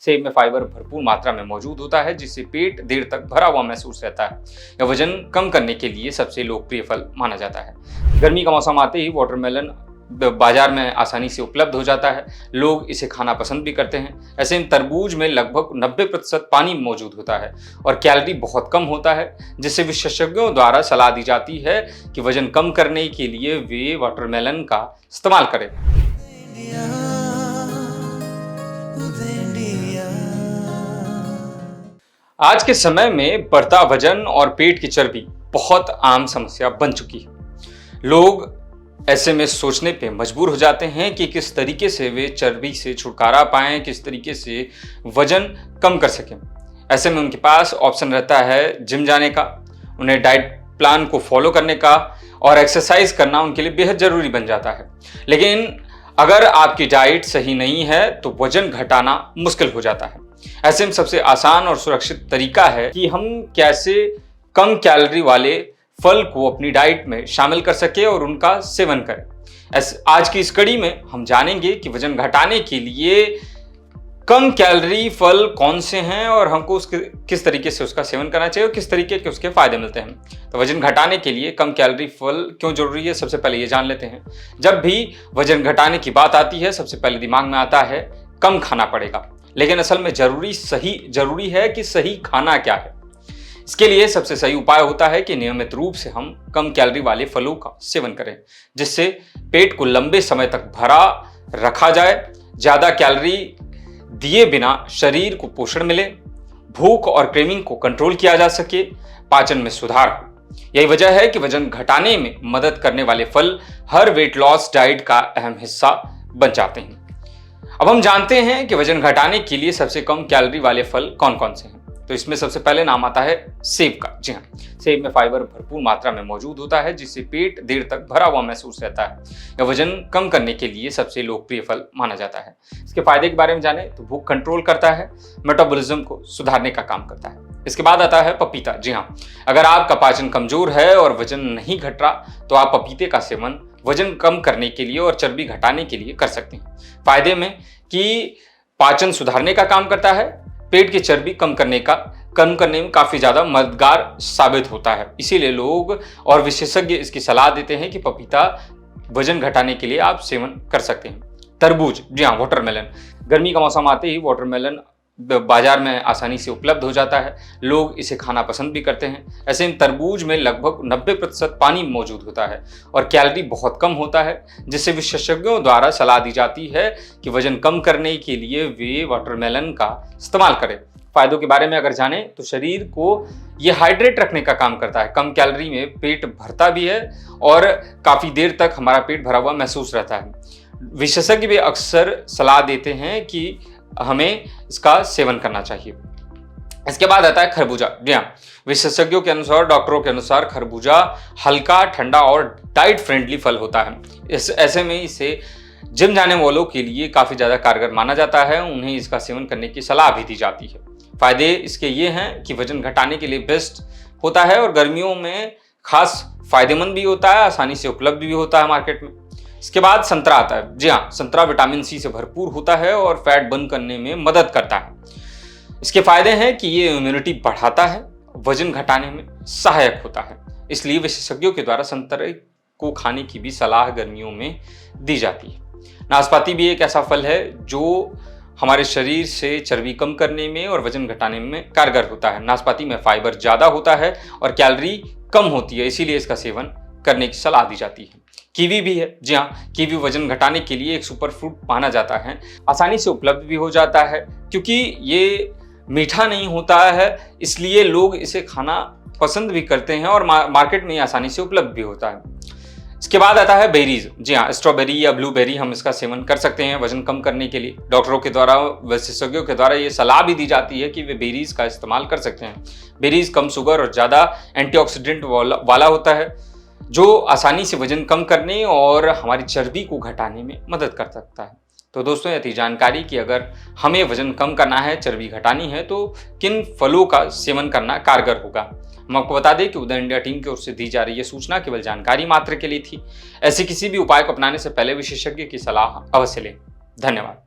सेब में फाइबर भरपूर मात्रा में मौजूद होता है, जिससे पेट देर तक भरा हुआ महसूस रहता है। यह वजन कम करने के लिए सबसे लोकप्रिय फल माना जाता है। गर्मी का मौसम आते ही वाटरमेलन बाजार में आसानी से उपलब्ध हो जाता है। लोग इसे खाना पसंद भी करते हैं। ऐसे में तरबूज में लगभग 90% पानी मौजूद होता है और कैलोरी बहुत कम होता है, जिससे विशेषज्ञों द्वारा सलाह दी जाती है कि वजन कम करने के लिए वे वाटरमेलन का इस्तेमाल करें। आज के समय में बढ़ता वजन और पेट की चर्बी बहुत आम समस्या बन चुकी है। लोग ऐसे में सोचने पे मजबूर हो जाते हैं कि किस तरीके से वे चर्बी से छुटकारा पाएं, किस तरीके से वजन कम कर सकें। ऐसे में उनके पास ऑप्शन रहता है जिम जाने का, उन्हें डाइट प्लान को फॉलो करने का और एक्सरसाइज करना उनके लिए बेहद जरूरी बन जाता है। लेकिन अगर आपकी डाइट सही नहीं है तो वजन घटाना मुश्किल हो जाता है। ऐसे में सबसे आसान और सुरक्षित तरीका है कि हम कैसे कम कैलोरी वाले फल को अपनी डाइट में शामिल कर सके और उनका सेवन करें। आज की इस कड़ी में हम जानेंगे कि वजन घटाने के लिए कम कैलोरी फल कौन से हैं और हमको किस तरीके से उसका सेवन करना चाहिए और किस तरीके के उसके फायदे मिलते हैं। तो वजन घटाने के लिए कम कैलोरी फल क्यों जरूरी है, सबसे पहले ये जान लेते हैं। जब भी वजन घटाने की बात आती है, सबसे पहले दिमाग में आता है कम खाना पड़ेगा, लेकिन असल में जरूरी है कि सही खाना क्या है। इसके लिए सबसे सही उपाय होता है कि नियमित रूप से हम कम कैलोरी वाले फलों का सेवन करें, जिससे पेट को लंबे समय तक भरा रखा जाए, ज्यादा कैलोरी दिए बिना शरीर को पोषण मिले, भूख और क्रेविंग को कंट्रोल किया जा सके, पाचन में सुधार हो। यही वजह है कि वजन घटाने में मदद करने वाले फल हर वेट लॉस डाइट का अहम हिस्सा बन जाते हैं। अब हम जानते हैं कि वजन घटाने के लिए सबसे कम कैलोरी वाले फल कौन कौन से हैं। तो इसमें सबसे पहले नाम आता है सेब का। जी हाँ, सेब में फाइबर भरपूर मात्रा में मौजूद होता है, जिससे पेट देर तक भरा हुआ महसूस रहता है। यह वजन कम करने के लिए सबसे लोकप्रिय फल माना जाता है। इसके फायदे के बारे में जाने तो भूख कंट्रोल करता है, मेटाबॉलिज्म को सुधारने का काम करता है। इसके बाद आता है पपीता। जी हाँ, अगर आपका पाचन कमजोर है और वजन नहीं घट रहा तो आप पपीते का सेवन वजन कम करने के लिए और चर्बी घटाने के लिए कर सकते हैं। फायदे में कि पाचन सुधारने का काम करता है, पेट की चर्बी कम करने में काफी ज्यादा मददगार साबित होता है। इसीलिए लोग और विशेषज्ञ इसकी सलाह देते हैं कि पपीता वजन घटाने के लिए आप सेवन कर सकते हैं। तरबूज, जी हाँ, वाटरमेलन। गर्मी का मौसम आते ही वाटरमेलन बाजार में आसानी से उपलब्ध हो जाता है। लोग इसे खाना पसंद भी करते हैं। ऐसे में तरबूज में लगभग 90% पानी मौजूद होता है और कैलोरी बहुत कम होता है, जिससे विशेषज्ञों द्वारा सलाह दी जाती है कि वजन कम करने के लिए वे वाटरमेलन का इस्तेमाल करें। फायदों के बारे में अगर जाने तो शरीर को ये हाइड्रेट रखने का काम करता है। कम कैलोरी में पेट भरता भी है और काफी देर तक हमारा पेट भरा हुआ महसूस रहता है। विशेषज्ञ भी अक्सर सलाह देते हैं कि हमें इसका सेवन करना चाहिए। इसके बाद आता है खरबूजा। जी हाँ, विशेषज्ञों के अनुसार, डॉक्टरों के अनुसार खरबूजा हल्का, ठंडा और डाइट फ्रेंडली फल होता है। ऐसे में इसे जिम जाने वालों के लिए काफी ज्यादा कारगर माना जाता है। उन्हें इसका सेवन करने की सलाह भी दी जाती है। फायदे इसके ये हैं कि वजन घटाने के लिए बेस्ट होता है और गर्मियों में खास फायदेमंद भी होता है, आसानी से उपलब्ध भी होता है मार्केट में। इसके बाद संतरा आता है। जी हाँ, संतरा विटामिन सी से भरपूर होता है और फैट बर्न करने में मदद करता है। इसके फायदे हैं कि ये इम्यूनिटी बढ़ाता है, वजन घटाने में सहायक होता है। इसलिए विशेषज्ञों के द्वारा संतरे को खाने की भी सलाह गर्मियों में दी जाती है। नाशपाती भी एक ऐसा फल है जो हमारे शरीर से चर्बी कम करने में और वजन घटाने में कारगर होता है। नाशपाती में फाइबर ज्यादा होता है और कैलोरी कम होती है, इसीलिए इसका सेवन करने की सलाह दी जाती है। कीवी भी है। जी हाँ, कीवी वजन घटाने के लिए एक सुपर फ्रूट माना जाता है। आसानी से उपलब्ध भी हो जाता है क्योंकि ये मीठा नहीं होता है, इसलिए लोग इसे खाना पसंद भी करते हैं और मार्केट में आसानी से उपलब्ध भी होता है। इसके बाद आता है बेरीज। जी हाँ, स्ट्रॉबेरी या ब्लूबेरी हम इसका सेवन कर सकते हैं वजन कम करने के लिए। डॉक्टरों के द्वारा, विशेषज्ञों के द्वारा ये सलाह भी दी जाती है कि वे बेरीज का इस्तेमाल कर सकते हैं। बेरीज कम शुगर और ज़्यादा एंटीऑक्सीडेंट वाला होता है, जो आसानी से वजन कम करने और हमारी चर्बी को घटाने में मदद कर सकता है। तो दोस्तों, यह थी जानकारी कि अगर हमें वजन कम करना है, चर्बी घटानी है, तो किन फलों का सेवन करना कारगर होगा। हम आपको बता दें कि उदय इंडिया टीम की ओर से दी जा रही यह सूचना केवल जानकारी मात्र के लिए थी। ऐसे किसी भी उपाय को अपनाने से पहले विशेषज्ञ की सलाह अवश्य लें। धन्यवाद।